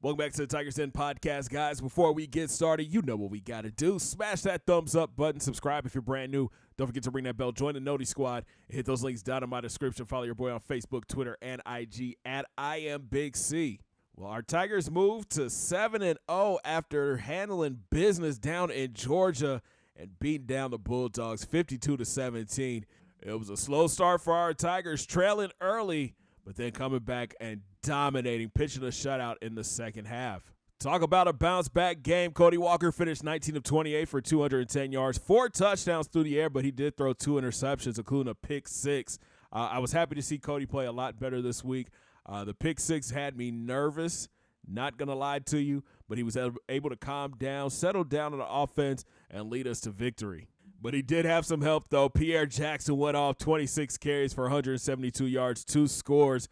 Welcome back to the Tigers Den podcast, guys. Before we get started, you know what we got to do. Smash that thumbs up button. Subscribe if you're brand new. Don't forget to ring that bell. Join the Noti Squad. And hit those links down in my description. Follow your boy on Facebook, Twitter, and IG at IamBigC. Well, our Tigers moved to 7-0 after handling business down in Georgia and beating down the Bulldogs 52-17. It was a slow start for our Tigers, trailing early, but then coming back and dominating, pitching a shutout in the second half. Talk about a bounce-back game. Cody Walker finished 19 of 28 for 210 yards, 4 touchdowns through the air, but he did throw 2 interceptions, including a pick 6. I was happy to see Cody play a lot better this week. The pick 6 had me nervous, not going to lie to you, but he was able to calm down, settle down on the offense, and lead us to victory. But he did have some help, though. Pierre Jackson went off 26 carries for 172 yards, 2 scores.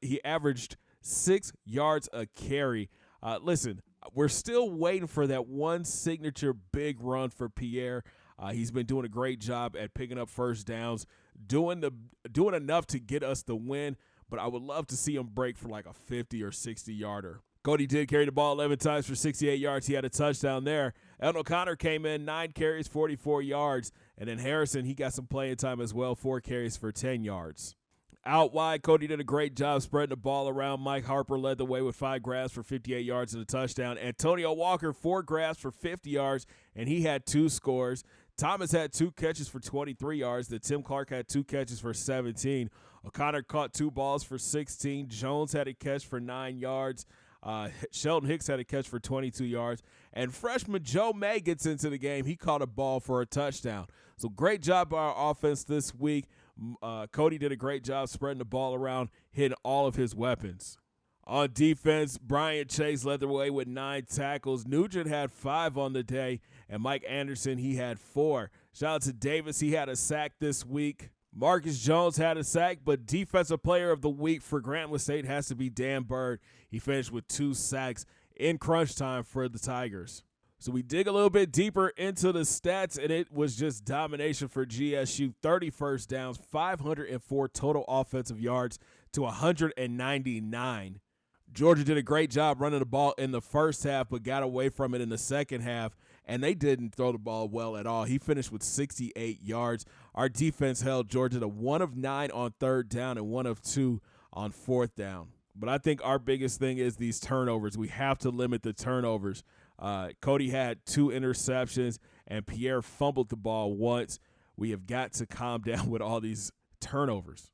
He averaged 6 yards a carry. Listen, we're still waiting for that one signature big run for Pierre. He's been doing a great job at picking up first downs, doing enough to get us the win, but I would love to see him break for like a 50 or 60-yarder. Cody did carry the ball 11 times for 68 yards. He had a touchdown there. Elton O'Connor came in, 9 carries, 44 yards. And then Harrison, he got some playing time as well, 4 carries for 10 yards. Out wide, Cody did a great job spreading the ball around. Mike Harper led the way with 5 grabs for 58 yards and a touchdown. Antonio Walker, 4 grabs for 50 yards, and he had 2 scores. Thomas had 2 catches for 23 yards. Tim Clark had 2 catches for 17. O'Connor caught 2 balls for 16. Jones had a catch for 9 yards. Sheldon Hicks had a catch for 22 yards. And freshman Joe May gets into the game. He caught a ball for a touchdown. So great job by our offense this week. Cody did a great job spreading the ball around, hitting all of his weapons. On defense, Brian Chase led the way with 9 tackles. Nugent had 5 on the day. And Mike Anderson, he had 4. Shout out to Davis. He had a sack this week. Marcus Jones had a sack, but Defensive Player of the Week for Grambling State has to be Dan Bird. He finished with 2 sacks in crunch time for the Tigers. So we dig a little bit deeper into the stats, and it was just domination for GSU. 30 first downs, 504 total offensive yards to 199. Georgia did a great job running the ball in the first half, but got away from it in the second half, and they didn't throw the ball well at all. He finished with 68 yards. Our defense held Georgia to 1 of 9 on 3rd down and 1 of 2 on 4th down. But I think our biggest thing is these turnovers. We have to limit the turnovers. Cody had 2 interceptions, and Pierre fumbled the ball once. We have got to calm down with all these turnovers.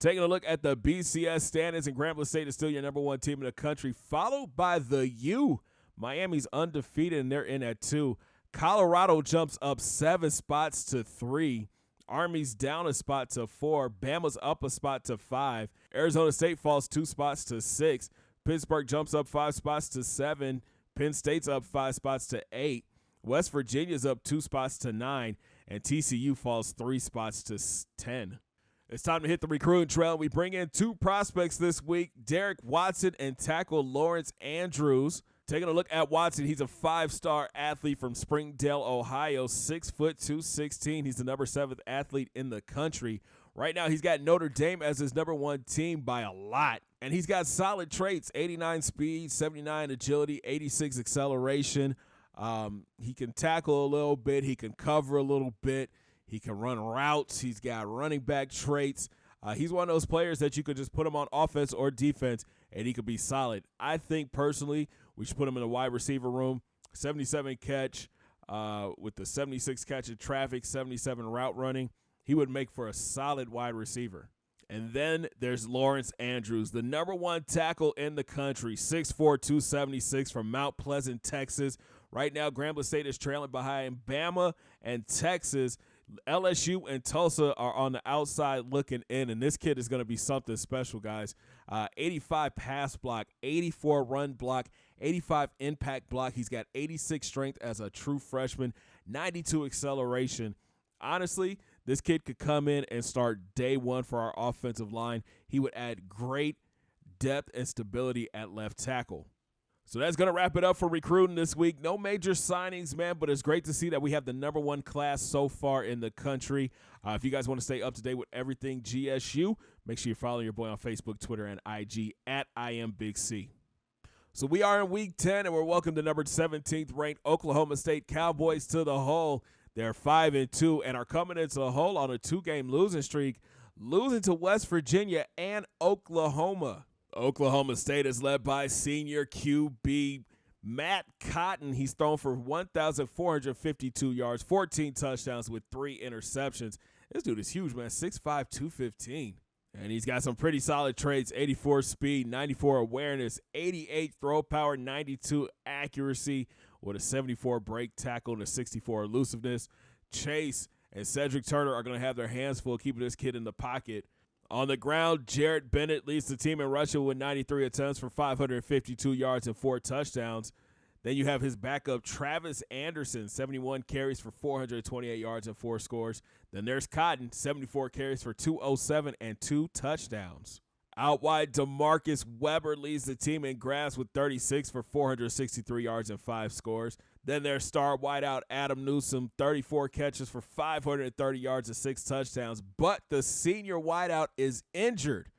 Taking a look at the BCS standings, and Grambling State is still your number 1 team in the country, followed by the U. Miami's undefeated, and they're in at 2. Colorado jumps up 7 spots to 3. Army's down a spot to 4. Bama's up a spot to 5. Arizona State falls 2 spots to 6. Pittsburgh jumps up 5 spots to 7. Penn State's up 5 spots to 8. West Virginia's up 2 spots to 9. And TCU falls 3 spots to 10. It's time to hit the recruiting trail. We bring in 2 prospects this week, Derek Watson and tackle Lawrence Andrews. Taking a look at Watson, he's a 5-star athlete from Springdale, Ohio, 6 foot 216. He's the number 7th athlete in the country. Right now, he's got Notre Dame as his number 1 team by a lot. And he's got solid traits, 89 speed, 79 agility, 86 acceleration. He can tackle a little bit. He can cover a little bit. He can run routes. He's got running back traits. He's one of those players that you could just put him on offense or defense, and he could be solid. I think, personally, we should put him in the wide receiver room. 77 catch with the 76 catch in traffic, 77 route running. He would make for a solid wide receiver. And then there's Lawrence Andrews, the number 1 tackle in the country, 6'4", 276 from Mount Pleasant, Texas. Right now, Grambling State is trailing behind Bama and Texas. LSU and Tulsa are on the outside looking in, and this kid is going to be something special, guys. 85 pass block, 84 run block, 85 impact block. He's got 86 strength as a true freshman, 92 acceleration. Honestly, this kid could come in and start day 1 for our offensive line. He would add great depth and stability at left tackle. So that's going to wrap it up for recruiting this week. No major signings, man, but it's great to see that we have the number 1 class so far in the country. If you guys want to stay up to date with everything GSU, make sure you follow your boy on Facebook, Twitter, and IG at IamBigC. So we are in week 10, and we're welcome to number 17th ranked Oklahoma State Cowboys to the hole. They're 5-2 and are coming into the hole on a 2-game losing streak, losing to West Virginia and Oklahoma. Oklahoma State is led by senior QB Matt Cotton. He's thrown for 1,452 yards, 14 touchdowns with 3 interceptions. This dude is huge, man, 6'5", 215. And he's got some pretty solid traits: 84 speed, 94 awareness, 88 throw power, 92 accuracy with a 74 break tackle and a 64 elusiveness. Chase and Cedric Turner are going to have their hands full keeping this kid in the pocket. On the ground, Jarrett Bennett leads the team in rushing with 93 attempts for 552 yards and 4 touchdowns. Then you have his backup, Travis Anderson, 71 carries for 428 yards and 4 scores. Then there's Cotton, 74 carries for 207 and 2 touchdowns. Out wide, DeMarcus Weber leads the team in grabs with 36 for 463 yards and 5 scores. Then there's star wideout Adam Newsom, 34 catches for 530 yards and 6 touchdowns. But the senior wideout is injured,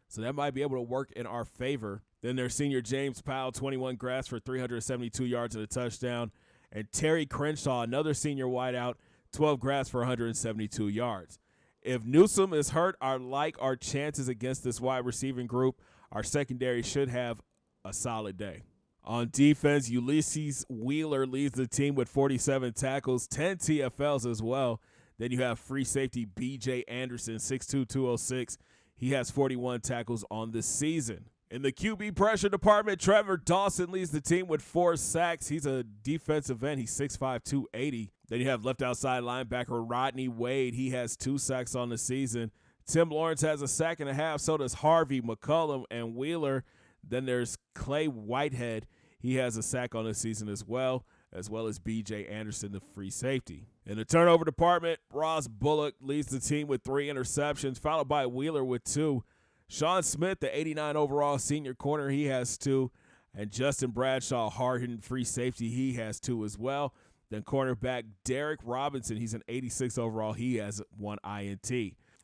so that might be able to work in our favor. Then there's senior James Powell, 21 grabs for 372 yards and a touchdown. And Terry Crenshaw, another senior wideout, 12 grabs for 172 yards. If Newsom is hurt, our chances against this wide receiving group, our secondary should have a solid day. On defense, Ulysses Wheeler leads the team with 47 tackles, 10 TFLs as well. Then you have free safety B.J. Anderson, 6'2", 206. He has 41 tackles on the season. In the QB pressure department, Trevor Dawson leads the team with 4 sacks. He's a defensive end. He's 6'5", 280. Then you have left outside linebacker Rodney Wade. He has 2 sacks on the season. Tim Lawrence has a sack and a half. So does Harvey McCullum and Wheeler. Then there's Clay Whitehead. He has a sack on the season as well as B.J. Anderson, the free safety. In the turnover department, Ross Bullock leads the team with 3 interceptions, followed by Wheeler with 2. Sean Smith, the 89 overall senior corner, he has 2. And Justin Bradshaw, hard-hitting free safety, he has 2 as well. Then cornerback Derek Robinson, he's an 86 overall. He has 1 INT.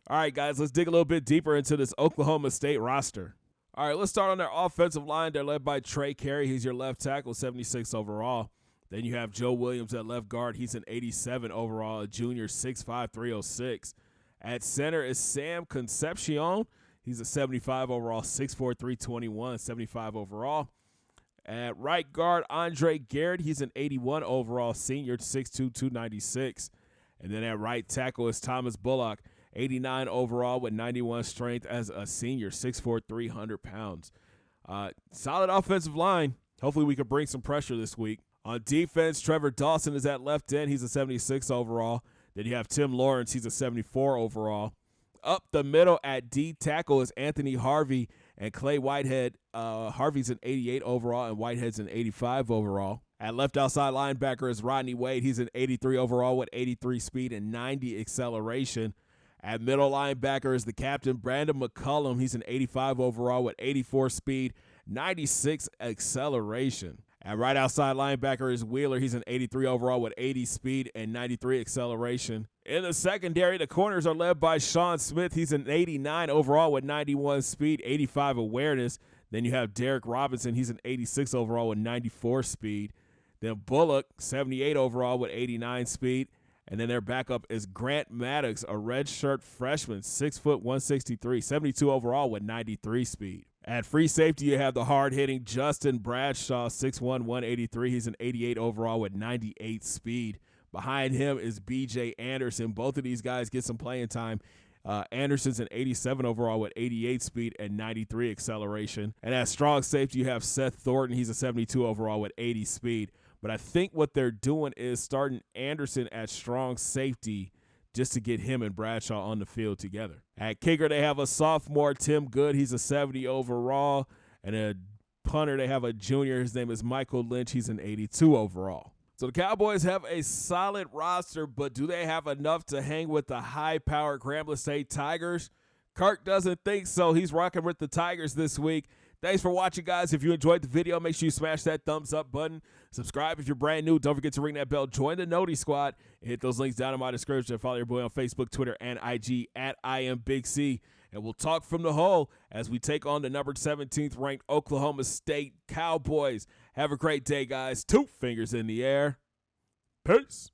All right, guys, let's dig a little bit deeper into this Oklahoma State roster. All right, let's start on their offensive line. They're led by Trey Carey. He's your left tackle, 76 overall. Then you have Joe Williams at left guard. He's an 87 overall, a junior, 6'5", 306. At center is Sam Concepcion. He's a 75 overall, 6'4", 321, 75 overall. At right guard, Andre Garrett. He's an 81 overall senior, 6'2", 296. And then at right tackle is Thomas Bullock, 89 overall with 91 strength as a senior, 6'4", 300 pounds. Solid offensive line. Hopefully we can bring some pressure this week. On defense, Trevor Dawson is at left end. He's a 76 overall. Then you have Tim Lawrence. He's a 74 overall. Up the middle at D tackle is Anthony Harvey and Clay Whitehead. Harvey's an 88 overall and Whitehead's an 85 overall. At left outside linebacker is Rodney Wade. He's an 83 overall with 83 speed and 90 acceleration. At middle linebacker is the captain, Brandon McCullum. He's an 85 overall with 84 speed, 96 acceleration. At right outside linebacker is Wheeler. He's an 83 overall with 80 speed and 93 acceleration. In the secondary, the corners are led by Sean Smith. He's an 89 overall with 91 speed, 85 awareness. Then you have Derek Robinson. He's an 86 overall with 94 speed. Then Bullock, 78 overall with 89 speed. And then their backup is Grant Maddox, a redshirt freshman, 6', 163, 72 overall with 93 speed. At free safety, you have the hard-hitting Justin Bradshaw, 6'1", 183. He's an 88 overall with 98 speed. Behind him is B.J. Anderson. Both of these guys get some playing time. Anderson's an 87 overall with 88 speed and 93 acceleration. And at strong safety, you have Seth Thornton. He's a 72 overall with 80 speed. But I think what they're doing is starting Anderson at strong safety just to get him and Bradshaw on the field together. At kicker, they have a sophomore, Tim Good. He's a 70 overall. And a punter, they have a junior. His name is Michael Lynch. He's an 82 overall. So the Cowboys have a solid roster, but do they have enough to hang with the high-powered Grambling State Tigers? Kirk doesn't think so. He's rocking with the Tigers this week. Thanks for watching, guys. If you enjoyed the video, make sure you smash that thumbs up button. Subscribe if you're brand new. Don't forget to ring that bell. Join the Noti Squad. And hit those links down in my description. Follow your boy on Facebook, Twitter, and IG at IamBigC. and we'll talk from the hole as we take on the number 17th ranked Oklahoma State Cowboys. Have a great day, guys. 2 fingers in the air. Peace.